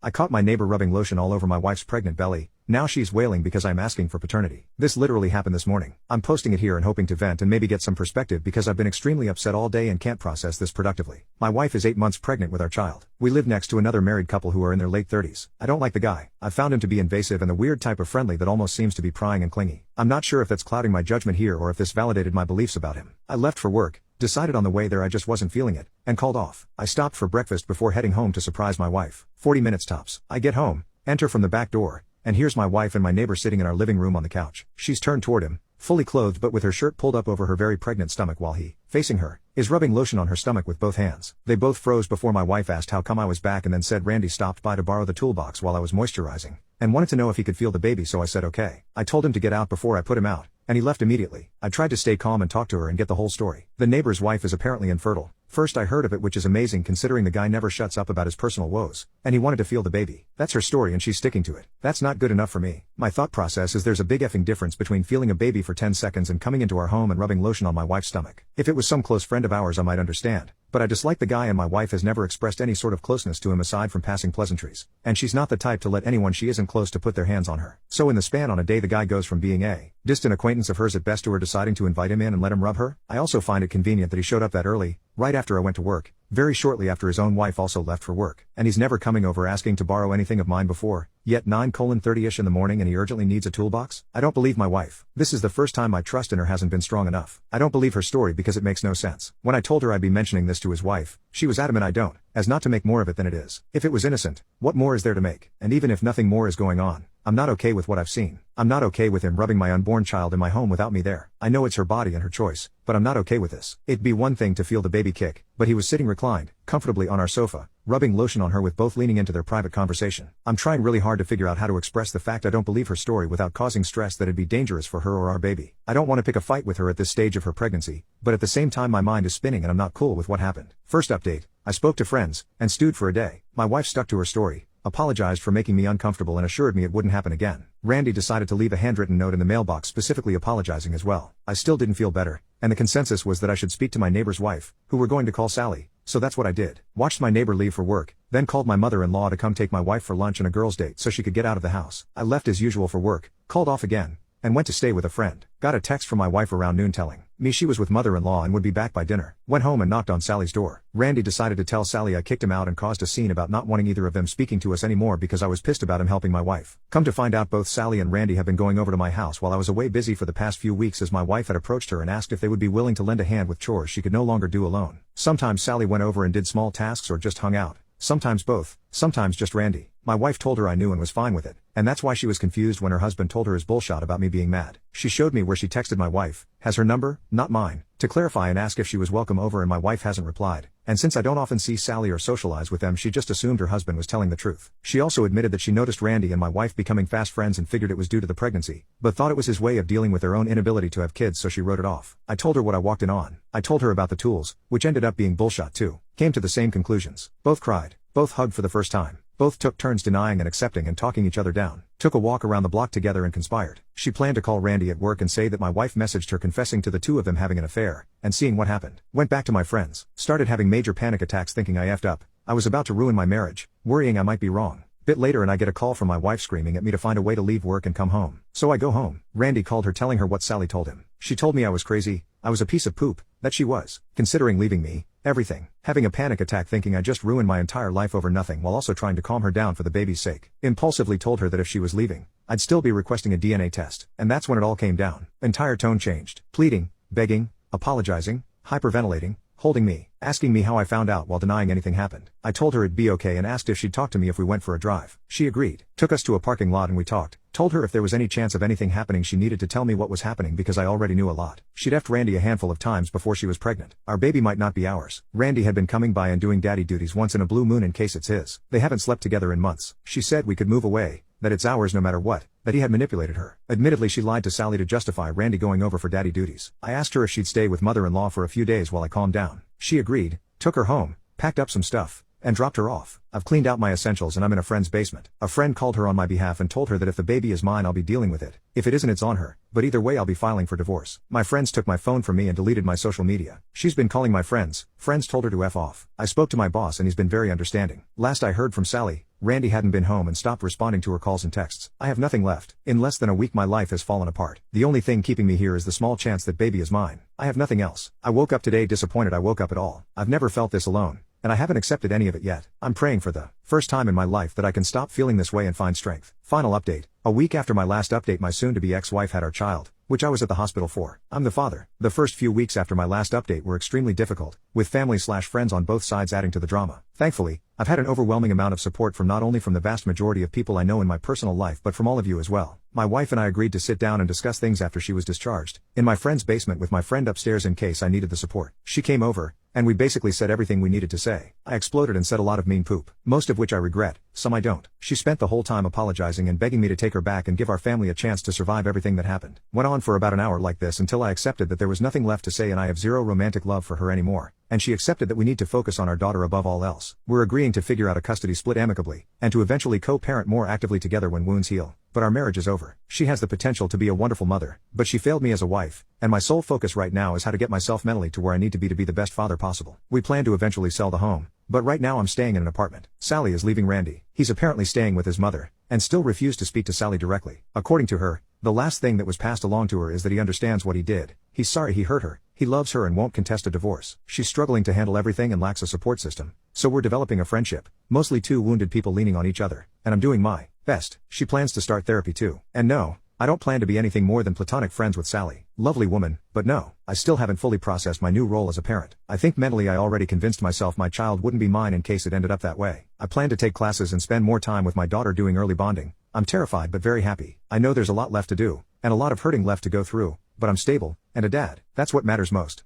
I caught my neighbor rubbing lotion all over my wife's pregnant belly. Now she's wailing because I'm asking for paternity. This literally happened this morning. I'm posting it here and hoping to vent and maybe get some perspective because I've been extremely upset all day and can't process this productively. My wife is 8 months pregnant with our child. We live next to another married couple who are in their late 30s. I don't like the guy. I found him to be invasive and the weird type of friendly that almost seems to be prying and clingy. I'm not sure if that's clouding my judgment here or if this validated my beliefs about him. I left for work, decided on the way there I just wasn't feeling it, and called off. I stopped for breakfast before heading home to surprise my wife. 40 minutes tops. I get home, enter from the back door, and here's my wife and my neighbor sitting in our living room on the couch. She's turned toward him, fully clothed but with her shirt pulled up over her very pregnant stomach while he, facing her, is rubbing lotion on her stomach with both hands. They both froze before my wife asked how come I was back and then said Randy stopped by to borrow the toolbox while I was moisturizing, and wanted to know if he could feel the baby, so I said okay. I told him to get out before I put him out, and he left immediately. I tried to stay calm and talk to her and get the whole story. The neighbor's wife is apparently infertile. First I heard of it, which is amazing considering the guy never shuts up about his personal woes, and he wanted to feel the baby. That's her story and she's sticking to it. That's not good enough for me. My thought process is there's a big effing difference between feeling a baby for 10 seconds and coming into our home and rubbing lotion on my wife's stomach. If it was some close friend of ours I might understand, but I dislike the guy and my wife has never expressed any sort of closeness to him aside from passing pleasantries, and she's not the type to let anyone she isn't close to put their hands on her. So in the span on a day the guy goes from being a distant acquaintance of hers at best to her deciding to invite him in and let him rub her. I also find it convenient that he showed up that early, right after I went to work, very shortly after his own wife also left for work, and he's never coming over asking to borrow anything of mine before, yet 9:30ish in the morning and he urgently needs a toolbox? I don't believe my wife. This is the first time my trust in her hasn't been strong enough. I don't believe her story because it makes no sense. When I told her I'd be mentioning this to his wife, she was adamant I don't, as not to make more of it than it is. If it was innocent, what more is there to make? And even if nothing more is going on, I'm not okay with what I've seen. I'm not okay with him rubbing my unborn child in my home without me there. I know it's her body and her choice, but I'm not okay with this. It'd be one thing to feel the baby kick, but he was sitting reclined, comfortably on our sofa, rubbing lotion on her with both leaning into their private conversation. I'm trying really hard to figure out how to express the fact I don't believe her story without causing stress that it'd be dangerous for her or our baby. I don't want to pick a fight with her at this stage of her pregnancy, but at the same time my mind is spinning and I'm not cool with what happened. First update, I spoke to friends, and stewed for a day. My wife stuck to her story, apologized for making me uncomfortable and assured me it wouldn't happen again. Randy decided to leave a handwritten note in the mailbox specifically apologizing as well. I still didn't feel better, and the consensus was that I should speak to my neighbor's wife, who were going to call Sally, so that's what I did. Watched my neighbor leave for work, then called my mother-in-law to come take my wife for lunch and a girls' date so she could get out of the house. I left as usual for work, called off again, and went to stay with a friend. Got a text from my wife around noon telling me she was with mother-in-law and would be back by dinner. Went home and knocked on Sally's door. Randy decided to tell Sally I kicked him out and caused a scene about not wanting either of them speaking to us anymore because I was pissed about him helping my wife. Come to find out both Sally and Randy have been going over to my house while I was away busy for the past few weeks as my wife had approached her and asked if they would be willing to lend a hand with chores she could no longer do alone. Sometimes Sally went over and did small tasks or just hung out. Sometimes both, sometimes just Randy. My wife told her I knew and was fine with it, and that's why she was confused when her husband told her his bullshit about me being mad. She showed me where she texted my wife, has her number, not mine, to clarify and ask if she was welcome over and my wife hasn't replied, and since I don't often see Sally or socialize with them she just assumed her husband was telling the truth. She also admitted that she noticed Randy and my wife becoming fast friends and figured it was due to the pregnancy, but thought it was his way of dealing with their own inability to have kids so she wrote it off. I told her what I walked in on. I told her about the tools, which ended up being bullshit too. Came to the same conclusions. Both cried. Both hugged for the first time. Both took turns denying and accepting and talking each other down. Took a walk around the block together and conspired. She planned to call Randy at work and say that my wife messaged her confessing to the two of them having an affair, and seeing what happened. Went back to my friends. Started having major panic attacks thinking I effed up. I was about to ruin my marriage, worrying I might be wrong. Bit later and I get a call from my wife screaming at me to find a way to leave work and come home. So I go home. Randy called her telling her what Sally told him. She told me I was crazy, I was a piece of poop, that she was considering leaving me, everything. Having a panic attack thinking I just ruined my entire life over nothing while also trying to calm her down for the baby's sake. Impulsively told her that if she was leaving, I'd still be requesting a DNA test. And that's when it all came down. Entire tone changed. Pleading, begging, apologizing, hyperventilating, holding me, asking me how I found out while denying anything happened. I told her it'd be okay and asked if she'd talk to me if we went for a drive. She agreed. Took us to a parking lot and we talked. Told her if there was any chance of anything happening she needed to tell me what was happening because I already knew a lot. She'd effed Randy a handful of times before she was pregnant. Our baby might not be ours. Randy had been coming by and doing daddy duties once in a blue moon in case it's his. They haven't slept together in months. She said we could move away, that it's ours no matter what, that he had manipulated her. Admittedly she lied to Sally to justify Randy going over for daddy duties. I asked her if she'd stay with mother-in-law for a few days while I calmed down. She agreed, took her home, packed up some stuff, and dropped her off. I've cleaned out my essentials and I'm in a friend's basement. A friend called her on my behalf and told her that if the baby is mine I'll be dealing with it. If it isn't it's on her, but either way I'll be filing for divorce. My friends took my phone from me and deleted my social media. She's been calling my friends told her to F off. I spoke to my boss and he's been very understanding. Last I heard from Sally, Randy hadn't been home and stopped responding to her calls and texts. I have nothing left. In less than a week my life has fallen apart. The only thing keeping me here is the small chance that baby is mine. I have nothing else. I woke up today disappointed I woke up at all. I've never felt this alone, and I haven't accepted any of it yet. I'm praying for the first time in my life that I can stop feeling this way and find strength. Final update. A week after my last update my soon-to-be ex-wife had our child, which I was at the hospital for. I'm the father. The first few weeks after my last update were extremely difficult, with family/friends on both sides adding to the drama. Thankfully, I've had an overwhelming amount of support from not only from the vast majority of people I know in my personal life but from all of you as well. My wife and I agreed to sit down and discuss things after she was discharged, in my friend's basement with my friend upstairs in case I needed the support. She came over, and we basically said everything we needed to say. I exploded and said a lot of mean poop, most of which I regret, some I don't. She spent the whole time apologizing and begging me to take her back and give our family a chance to survive everything that happened. Went on for about an hour like this until I accepted that there was nothing left to say and I have zero romantic love for her anymore, and she accepted that we need to focus on our daughter above all else. We're agreeing to figure out a custody split amicably, and to eventually co-parent more actively together when wounds heal. But our marriage is over. She has the potential to be a wonderful mother, but she failed me as a wife, and my sole focus right now is how to get myself mentally to where I need to be the best father possible. We plan to eventually sell the home, but right now I'm staying in an apartment. Sally is leaving Randy. He's apparently staying with his mother, and still refused to speak to Sally directly. According to her, the last thing that was passed along to her is that he understands what he did. He's sorry he hurt her. He loves her and won't contest a divorce. She's struggling to handle everything and lacks a support system. So we're developing a friendship, mostly two wounded people leaning on each other, and I'm doing my best. She plans to start therapy too. And no, I don't plan to be anything more than platonic friends with Sally. Lovely woman, but no, I still haven't fully processed my new role as a parent. I think mentally I already convinced myself my child wouldn't be mine in case it ended up that way. I plan to take classes and spend more time with my daughter doing early bonding. I'm terrified but very happy. I know there's a lot left to do, and a lot of hurting left to go through, but I'm stable, and a dad. That's what matters most.